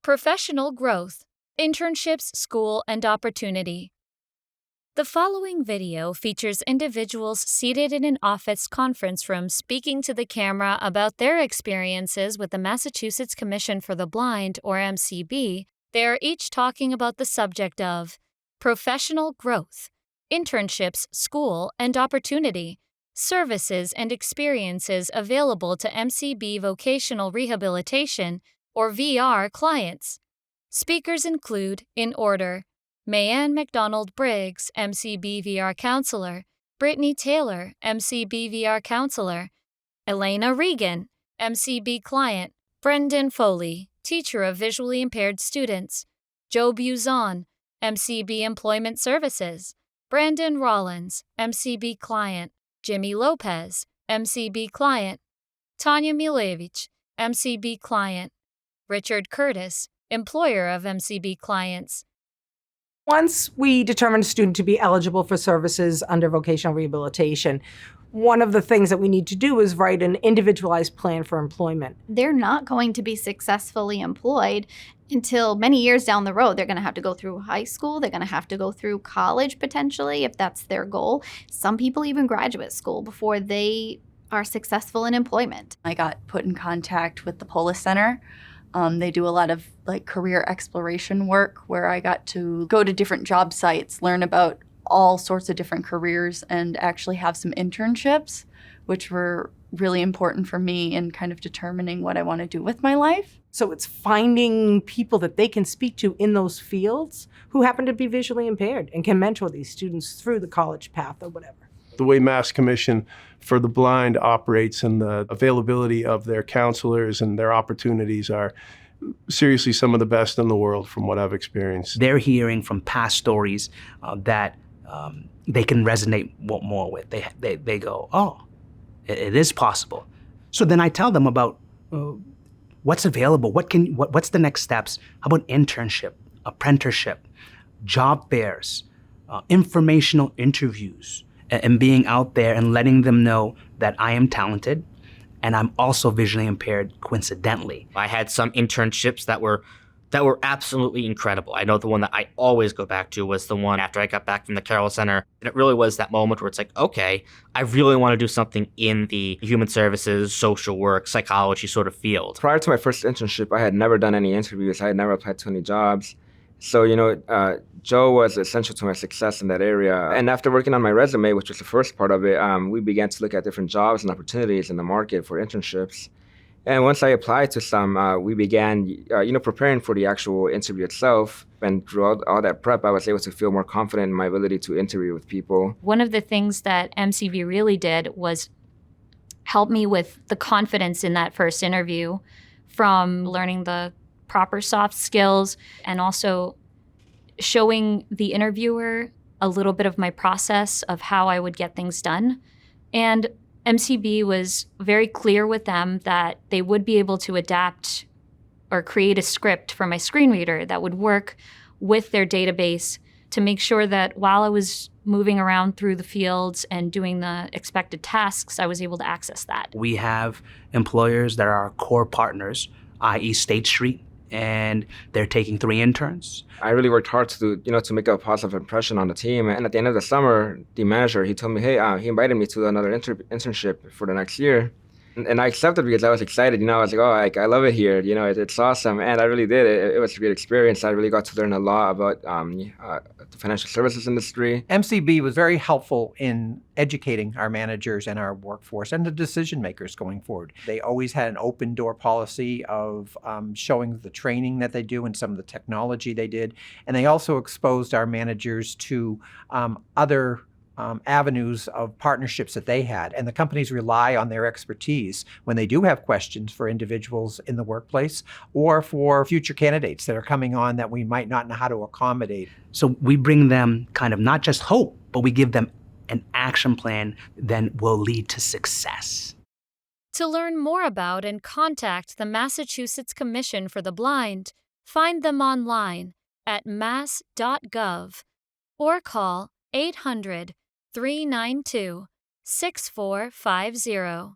Professional growth, internships, school, and opportunity. The following video features individuals seated in an office conference room speaking to the camera about their experiences with the Massachusetts Commission for the Blind, or MCB. They are each talking about the subject of professional growth, internships, school, and opportunity, services and experiences available to MCB vocational rehabilitation, or VR clients. Speakers include, in order, Mayanne McDonald Briggs, MCB VR Counselor, Brittany Taylor, MCB VR Counselor, Elena Regan, MCB Client, Brendan Foley, Teacher of Visually Impaired Students, Joe Buzon, MCB Employment Services, Brandon Rollins, MCB Client, Jimmy Lopez, MCB Client, Tanya Milevich, MCB Client, Richard Curtis, Employer of MCB Clients. Once we determine a student to be eligible for services under vocational rehabilitation, one of the things that we need to do is write an individualized plan for employment. They're not going to be successfully employed until many years down the road. They're going to have to go through high school. They're going to have to go through college potentially, if that's their goal. Some people even graduate school before they are successful in employment. I got put in contact with the Polis Center. They do a lot of career exploration work where I got to go to different job sites, learn about all sorts of different careers, and actually have some internships, which were really important for me in kind of determining what I want to do with my life. So it's finding people that they can speak to in those fields who happen to be visually impaired and can mentor these students through the college path or whatever. The way Mass Commission for the Blind operates and the availability of their counselors and their opportunities are seriously some of the best in the world from what I've experienced. They're hearing from past stories that they can resonate more with. They go, oh, it is possible. So then I tell them about what's available, what's the next steps? How about internship, apprenticeship, job fairs, informational interviews, and being out there and letting them know that I am talented and I'm also visually impaired coincidentally. I had some internships that were absolutely incredible. I know the one that I always go back to was the one after I got back from the Carroll Center. And it really was that moment where it's like, okay, I really want to do something in the human services, social work, psychology sort of field. Prior to my first internship, I had never done any interviews. I had never applied to any jobs. So, Joe was essential to my success in that area. And after working on my resume, which was the first part of it, we began to look at different jobs and opportunities in the market for internships. And once I applied to some, we began, preparing for the actual interview itself. And throughout all that prep, I was able to feel more confident in my ability to interview with people. One of the things that MCV really did was help me with the confidence in that first interview, from learning the proper soft skills and also showing the interviewer a little bit of my process of how I would get things done. And MCB was very clear with them that they would be able to adapt or create a script for my screen reader that would work with their database to make sure that while I was moving around through the fields and doing the expected tasks, I was able to access that. We have employers that are our core partners, i.e. State Street, and they're taking 3 interns. I really worked hard to make a positive impression on the team. And at the end of the summer, the manager, he told me, hey, he invited me to another internship for the next year. And I accepted because I was excited. I was like, I love it here. It's awesome. And I really did. It was a great experience. I really got to learn a lot about the financial services industry. MCB was very helpful in educating our managers and our workforce and the decision makers going forward. They always had an open door policy of showing the training that they do and some of the technology they did. And they also exposed our managers to other avenues of partnerships that they had. And the companies rely on their expertise when they do have questions for individuals in the workplace or for future candidates that are coming on that we might not know how to accommodate. So we bring them kind of not just hope, but we give them an action plan that will lead to success. To learn more about and contact the Massachusetts Commission for the Blind, find them online at mass.gov or call 800-392-6450.